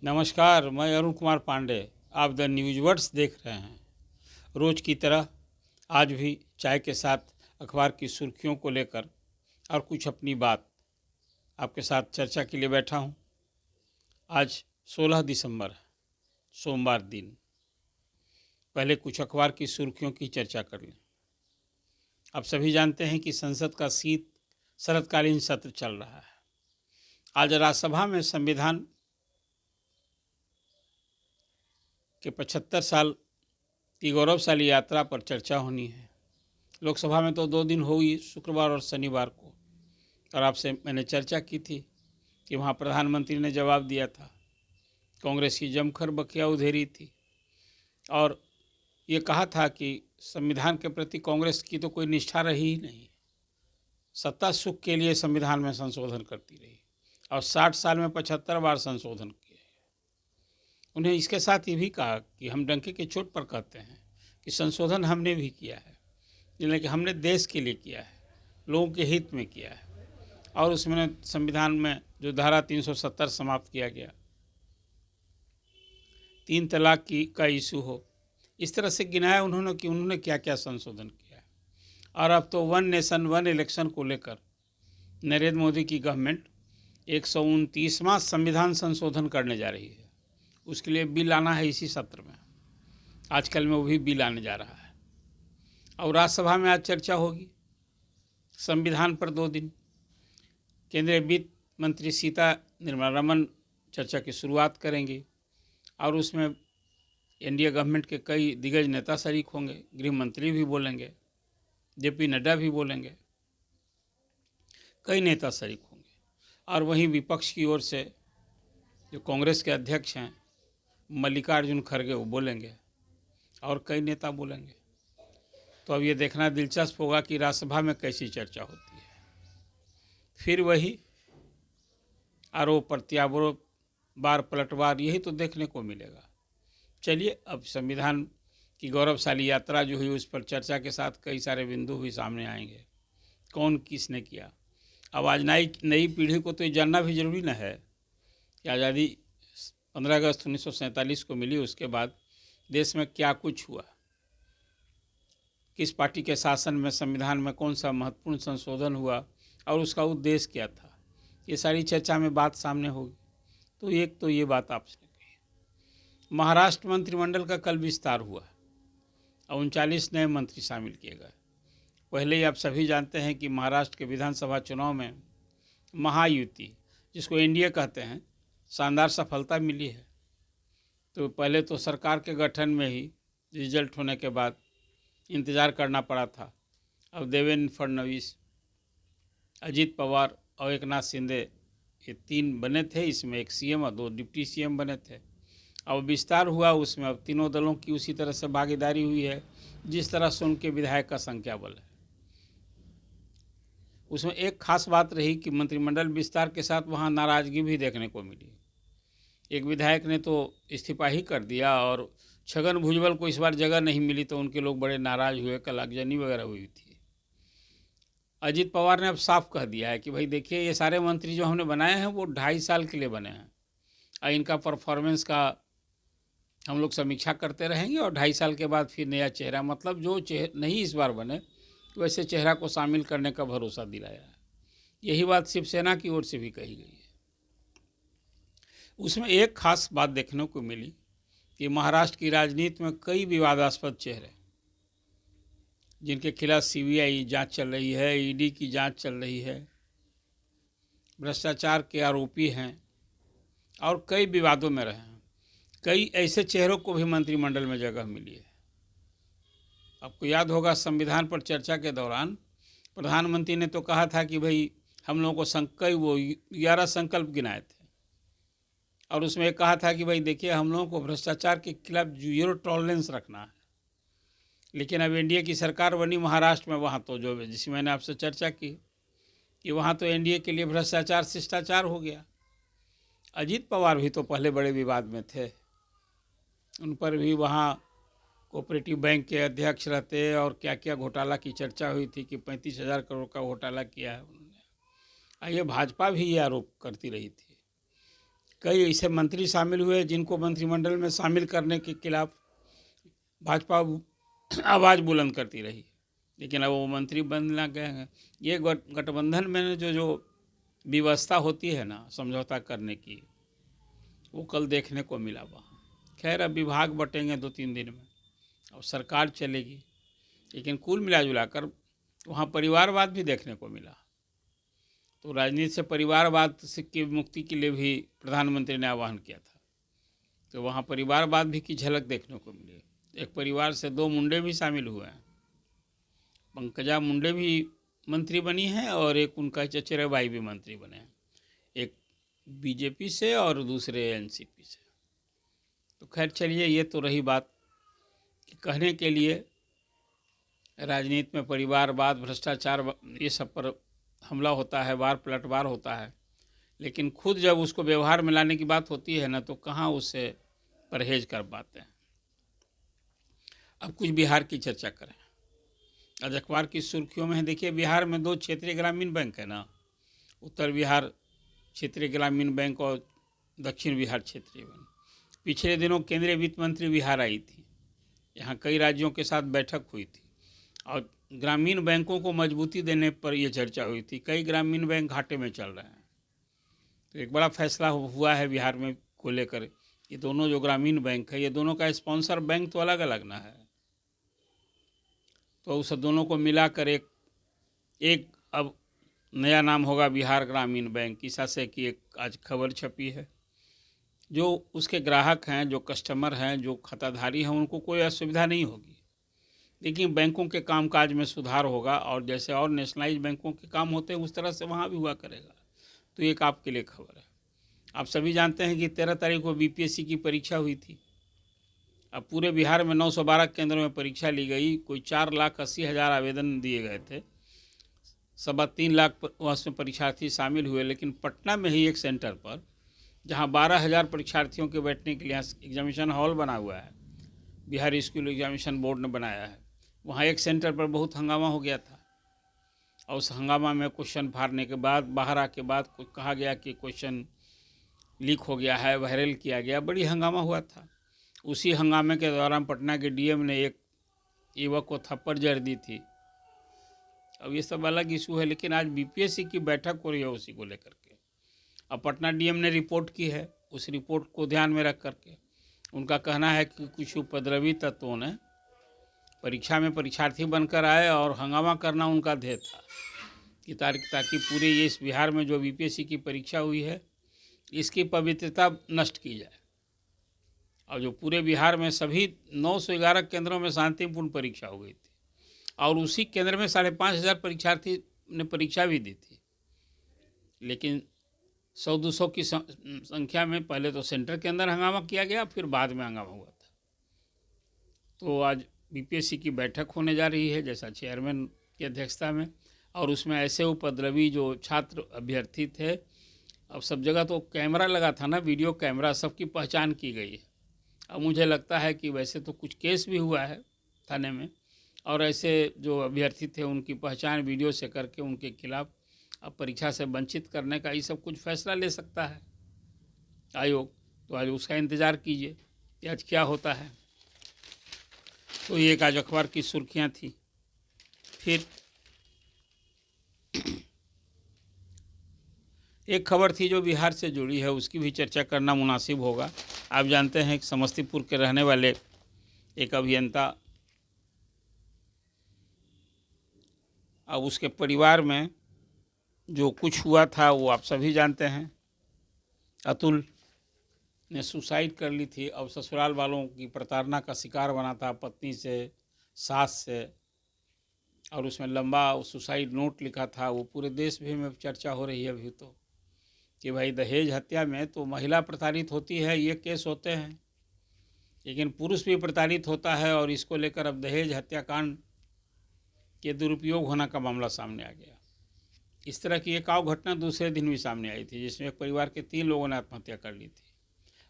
नमस्कार, मैं अरुण कुमार पांडे। आप द न्यूज़ वर्ड्स देख रहे हैं। रोज़ की तरह आज भी चाय के साथ अखबार की सुर्खियों को लेकर और कुछ अपनी बात आपके साथ चर्चा के लिए बैठा हूं। आज 16 दिसंबर है, सोमवार दिन। पहले कुछ अखबार की सुर्खियों की चर्चा कर लें। आप सभी जानते हैं कि संसद का शरतकालीन सत्र चल रहा है। आज राज्यसभा में संविधान के 75 साल की गौरवशाली यात्रा पर चर्चा होनी है। लोकसभा में तो 2 दिन होगी, शुक्रवार और शनिवार को, और आपसे मैंने चर्चा की थी कि वहाँ प्रधानमंत्री ने जवाब दिया था। कांग्रेस की जमकर बखिया उधेरी थी और ये कहा था कि संविधान के प्रति कांग्रेस की तो कोई निष्ठा रही ही नहीं। सत्ता सुख के लिए संविधान में संशोधन करती रही और 60 साल में 75 बार संशोधन किए। उन्हें इसके साथ ये भी कहा कि हम डंके की चोट पर कहते हैं कि संशोधन हमने भी किया है, लेकिन हमने देश के लिए किया है, लोगों के हित में किया है। और उसमें संविधान में जो धारा 370 समाप्त किया गया, 3 तलाक का इशू हो, इस तरह से गिनाया उन्होंने कि उन्होंने क्या क्या संशोधन किया है। और अब तो 1 नेशन 1 इलेक्शन को लेकर नरेंद्र मोदी की गवर्नमेंट 129वां संविधान संशोधन करने जा रही है। उसके लिए बिल आना है इसी सत्र में। आजकल में वो भी बिल आने जा रहा है और राज्यसभा में आज चर्चा होगी संविधान पर 2 दिन। केंद्रीय वित्त मंत्री निर्मला चर्चा की शुरुआत करेंगी और उसमें एनडीए गवर्नमेंट के कई दिग्गज नेता शरीक होंगे। गृह मंत्री भी बोलेंगे, जेपी नड्डा भी बोलेंगे, कई नेता शरीक होंगे। और वहीं विपक्ष की ओर से जो कांग्रेस के अध्यक्ष हैं मल्लिकार्जुन खड़गे, वो बोलेंगे और कई नेता बोलेंगे। तो अब ये देखना दिलचस्प होगा कि राज्यसभा में कैसी चर्चा होती है। फिर वही आरोप प्रत्यारोप, बार पलटवार, यही तो देखने को मिलेगा। चलिए, अब संविधान की गौरवशाली यात्रा जो हुई उस पर चर्चा के साथ कई सारे बिंदु भी सामने आएंगे। कौन किसने किया। अब आज नई पीढ़ी को तो ये जानना भी जरूरी न है कि आज़ादी 15 अगस्त 1947 को मिली, उसके बाद देश में क्या कुछ हुआ, किस पार्टी के शासन में संविधान में कौन सा महत्वपूर्ण संशोधन हुआ और उसका उद्देश्य क्या था। ये सारी चर्चा में बात सामने होगी। तो एक तो ये बात आपसे कही। महाराष्ट्र मंत्रिमंडल का कल विस्तार हुआ और 39 नए मंत्री शामिल किए गए। पहले ही आप सभी जानते हैं कि महाराष्ट्र के विधानसभा चुनाव में महायुति, जिसको एनडीए कहते हैं, शानदार सफलता मिली है। तो पहले तो सरकार के गठन में ही रिजल्ट होने के बाद इंतज़ार करना पड़ा था। अब देवेंद्र फडणवीस, अजीत पवार और एकनाथ शिंदे, ये 3 बने थे। इसमें एक सीएम और 2 डिप्टी सीएम बने थे। अब विस्तार हुआ, उसमें अब तीनों दलों की उसी तरह से भागीदारी हुई है जिस तरह से उनके विधायक का संख्या बल है। उसमें एक खास बात रही कि मंत्रिमंडल विस्तार के साथ वहाँ नाराज़गी भी देखने को मिली। एक विधायक ने तो इस्तीफा ही कर दिया और छगन भुजबल को इस बार जगह नहीं मिली तो उनके लोग बड़े नाराज़ हुए, कल आगजनी वगैरह हुई थी। अजीत पवार ने अब साफ कह दिया है कि भाई देखिए, ये सारे मंत्री जो हमने बनाए हैं वो 2.5 साल के लिए बने हैं और इनका परफॉर्मेंस का हम लोग समीक्षा करते रहेंगे और 2.5 साल के बाद फिर नया चेहरा, मतलब जो नहीं इस बार बने वैसे चेहरा को शामिल करने का भरोसा दिलाया है। यही बात शिवसेना की ओर से भी कही गई है। उसमें एक खास बात देखने को मिली कि महाराष्ट्र की राजनीति में कई विवादास्पद चेहरे, जिनके खिलाफ सीबीआई जांच चल रही है, ईडी की जांच चल रही है, भ्रष्टाचार के आरोपी हैं और कई विवादों में रहे हैं, कई ऐसे चेहरों को भी मंत्रिमंडल में जगह मिली है। आपको याद होगा संविधान पर चर्चा के दौरान प्रधानमंत्री ने तो कहा था कि भाई हम लोगों को 11 संकल्प गिनाए थे और उसमें एक कहा था कि भाई देखिए, हम लोगों को भ्रष्टाचार के खिलाफ 0 टॉलरेंस रखना है। लेकिन अब एनडीए की सरकार बनी महाराष्ट्र में, वहाँ तो जो जिसकी मैंने आपसे चर्चा की कि वहाँ तो एनडीए के लिए भ्रष्टाचार शिष्टाचार हो गया। अजीत पवार भी तो पहले बड़े विवाद में थे, उन पर भी वहाँ कोऑपरेटिव बैंक के अध्यक्ष रहते और क्या क्या घोटाला की चर्चा हुई थी कि 35,000 करोड़ का घोटाला किया है उन्होंने। ये भाजपा भी ये आरोप करती रही थी। कई ऐसे मंत्री शामिल हुए जिनको मंत्रिमंडल में शामिल करने के खिलाफ भाजपा आवाज़ बुलंद करती रही, लेकिन अब वो मंत्री बन ना गए हैं। ये गठबंधन में जो व्यवस्था होती है ना समझौता करने की, वो कल देखने को मिला वहाँ। खैर अब विभाग बटेंगे 2-3 दिन में, अब सरकार चलेगी, लेकिन कुल मिला जुला कर वहाँ परिवारवाद भी देखने को मिला। तो राजनीति से परिवारवाद से की मुक्ति के लिए भी प्रधानमंत्री ने आह्वान किया था, तो वहाँ परिवारवाद भी की झलक देखने को मिली। एक परिवार से 2 मुंडे भी शामिल हुए हैं। पंकजा मुंडे भी मंत्री बनी हैं और एक उनका चचेरे भाई भी मंत्री बने हैं, एक बीजेपी से और दूसरे एनसीपी से। तो खैर चलिए, ये तो रही बात कि कहने के लिए राजनीति में परिवारवाद, भ्रष्टाचार, ये सब पर हमला होता है, वार पलटवार होता है, लेकिन खुद जब उसको व्यवहार में लाने की बात होती है ना, तो कहाँ उससे परहेज कर पाते हैं। अब कुछ बिहार की चर्चा करें। आज अखबार की सुर्खियों में है, देखिए बिहार में 2 क्षेत्रीय ग्रामीण बैंक है ना, उत्तर बिहार क्षेत्रीय ग्रामीण बैंक और दक्षिण बिहार क्षेत्रीय बैंक। पिछले दिनों केंद्रीय वित्त मंत्री बिहार आई थी, यहाँ कई राज्यों के साथ बैठक हुई थी और ग्रामीण बैंकों को मजबूती देने पर यह चर्चा हुई थी। कई ग्रामीण बैंक घाटे में चल रहे हैं, तो एक बड़ा फैसला हुआ है बिहार में को लेकर। ये दोनों जो ग्रामीण बैंक है, ये दोनों का स्पॉन्सर बैंक तो अलग अलग ना है, तो उस दोनों को मिलाकर एक अब नया नाम होगा बिहार ग्रामीण बैंक। इस से की एक आज खबर छपी है। जो उसके ग्राहक हैं, जो कस्टमर हैं, जो खाताधारी हैं, उनको कोई असुविधा नहीं होगी, लेकिन बैंकों के कामकाज में सुधार होगा और जैसे और नेशनलाइज बैंकों के काम होते हैं उस तरह से वहाँ भी हुआ करेगा। तो एक आपके लिए खबर है। आप सभी जानते हैं कि 13 तारीख को बीपीएससी की परीक्षा हुई थी। अब पूरे बिहार में 912 केंद्रों में परीक्षा ली गई। कोई 4,80,000 आवेदन दिए गए थे, 3.25 लाख उसमें परीक्षार्थी शामिल हुए। लेकिन पटना में ही एक सेंटर पर, जहां 12,000 परीक्षार्थियों के बैठने के लिए एग्जामिनेशन हॉल बना हुआ है, बिहार स्कूल एग्जामिनेशन बोर्ड ने बनाया है, वहाँ एक सेंटर पर बहुत हंगामा हो गया था। और उस हंगामा में क्वेश्चन फाड़ने के बाद, बाहर आके बाद कहा गया कि क्वेश्चन लीक हो गया है, वायरल किया गया, बड़ी हंगामा हुआ था। उसी हंगामे के दौरान पटना के डीएम ने एक युवक को थप्पड़ जड़ दी थी। अब ये सब अलग इशू है, लेकिन आज बीपीएससी की बैठक हो रही है उसी को लेकर के। अब पटना डीएम ने रिपोर्ट की है, उस रिपोर्ट को ध्यान में रख करके उनका कहना है कि कुछ उपद्रवी तत्वों ने परीक्षा में परीक्षार्थी बनकर आए और हंगामा करना उनका ध्येय था कि ताकि पूरे ये इस बिहार में जो बीपीएससी की परीक्षा हुई है इसकी पवित्रता नष्ट की जाए। और जो पूरे बिहार में सभी 911 केंद्रों में शांतिपूर्ण परीक्षा हो गई थी और उसी केंद्र में 5,500 परीक्षार्थी ने परीक्षा भी दी थी, लेकिन 100-200 की संख्या में पहले तो सेंटर के अंदर हंगामा किया गया, फिर बाद में हंगामा हुआ था। तो आज बीपीएससी की बैठक होने जा रही है, जैसा चेयरमैन की अध्यक्षता में, और उसमें ऐसे उपद्रवी जो छात्र अभ्यर्थी थे, अब सब जगह तो कैमरा लगा था ना, वीडियो कैमरा, सबकी पहचान की गई है। अब मुझे लगता है कि वैसे तो कुछ केस भी हुआ है थाने में, और ऐसे जो अभ्यर्थी थे उनकी पहचान वीडियो से करके उनके खिलाफ अब परीक्षा से वंचित करने का ये सब कुछ फैसला ले सकता है आयोग। तो आज उसका इंतज़ार कीजिए कि आज क्या होता है। तो ये एक आज अखबार की सुर्खियाँ थी। फिर एक खबर थी जो बिहार से जुड़ी है, उसकी भी चर्चा करना मुनासिब होगा। आप जानते हैं कि समस्तीपुर के रहने वाले एक अभियंता, अब उसके परिवार में जो कुछ हुआ था वो आप सभी जानते हैं। अतुल ने सुसाइड कर ली थी। अब ससुराल वालों की प्रताड़ना का शिकार बना था, पत्नी से, सास से, और उसमें लंबा सुसाइड नोट लिखा था। वो पूरे देश भी में चर्चा हो रही है अभी तो, कि भाई दहेज हत्या में तो महिला प्रताड़ित होती है, ये केस होते हैं, लेकिन पुरुष भी प्रताड़ित होता है। और इसको लेकर अब दहेज हत्याकांड के दुरुपयोग होने का मामला सामने आ गया। इस तरह की एक और घटना दूसरे दिन भी सामने आई थी, जिसमें एक परिवार के 3 लोगों ने आत्महत्या कर ली थी।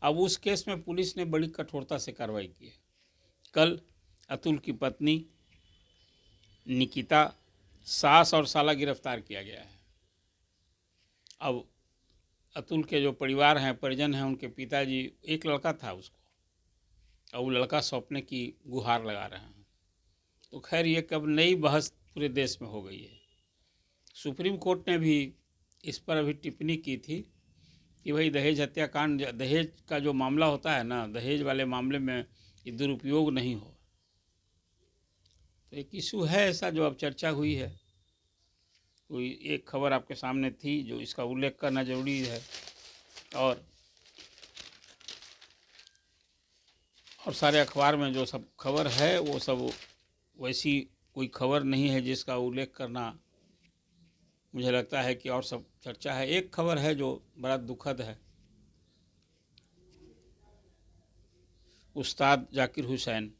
अब उस केस में पुलिस ने बड़ी कठोरता से कार्रवाई की है। कल अतुल की पत्नी निकिता, सास और साला गिरफ्तार किया गया है। अब अतुल के जो परिवार हैं, परिजन हैं, उनके पिताजी, एक लड़का था उसको, और वो लड़का सौंपने की गुहार लगा रहे हैं। तो खैर ये कब नई बहस पूरे देश में हो गई है। सुप्रीम कोर्ट ने भी इस पर अभी टिप्पणी की थी कि भाई दहेज हत्याकांड, दहेज का जो मामला होता है ना, दहेज वाले मामले में ये दुरुपयोग नहीं हो। तो एक इशू है ऐसा जो अब चर्चा हुई है। कोई एक खबर आपके सामने थी जो इसका उल्लेख करना जरूरी है, और सारे अखबार में जो सब खबर है वो सब वैसी कोई खबर नहीं है जिसका उल्लेख करना मुझे लगता है कि और सब चर्चा है। एक खबर है जो बड़ा दुखद है। उस्ताद जाकिर हुसैन,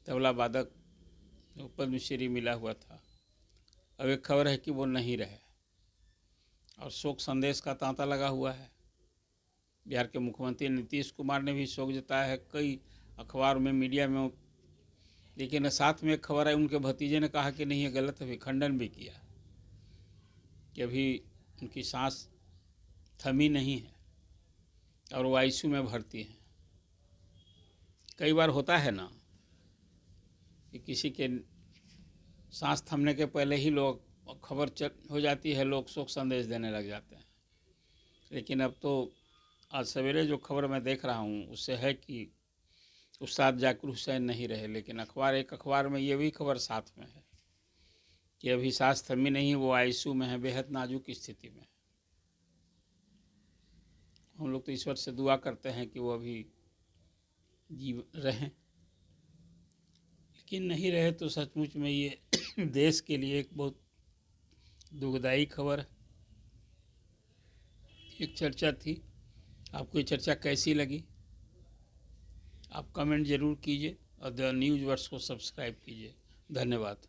तबला वादक, जो पद्मश्री मिला हुआ था, अब एक खबर है कि वो नहीं रहे, और शोक संदेश का तांता लगा हुआ है। बिहार के मुख्यमंत्री नीतीश कुमार ने भी शोक जताया है कई अखबार में, मीडिया में, लेकिन साथ में एक खबर है उनके भतीजे ने कहा कि नहीं ये गलत है, भी खंडन भी किया कि अभी उनकी सांस थमी नहीं है और वो आईसीयू में भर्ती हैं। कई बार होता है ना कि किसी के सांस थमने के पहले ही लोग खबर हो जाती है, लोग शोक संदेश देने लग जाते हैं। लेकिन अब तो आज सवेरे जो खबर मैं देख रहा हूँ उससे है कि उस्ताद जाकिर हुसैन नहीं रहे, लेकिन एक अखबार में ये भी खबर साथ में है कि अभी सांस थमी नहीं, वो आईसीयू में है, बेहद नाजुक स्थिति में। हम लोग तो ईश्वर से दुआ करते हैं कि वो अभी जी रहें, लेकिन नहीं रहे तो सचमुच में ये देश के लिए एक बहुत दुखदाई खबर है। एक चर्चा थी। आपको ये चर्चा कैसी लगी आप कमेंट ज़रूर कीजिए, और द न्यूज़ वर्स को सब्सक्राइब कीजिए। धन्यवाद।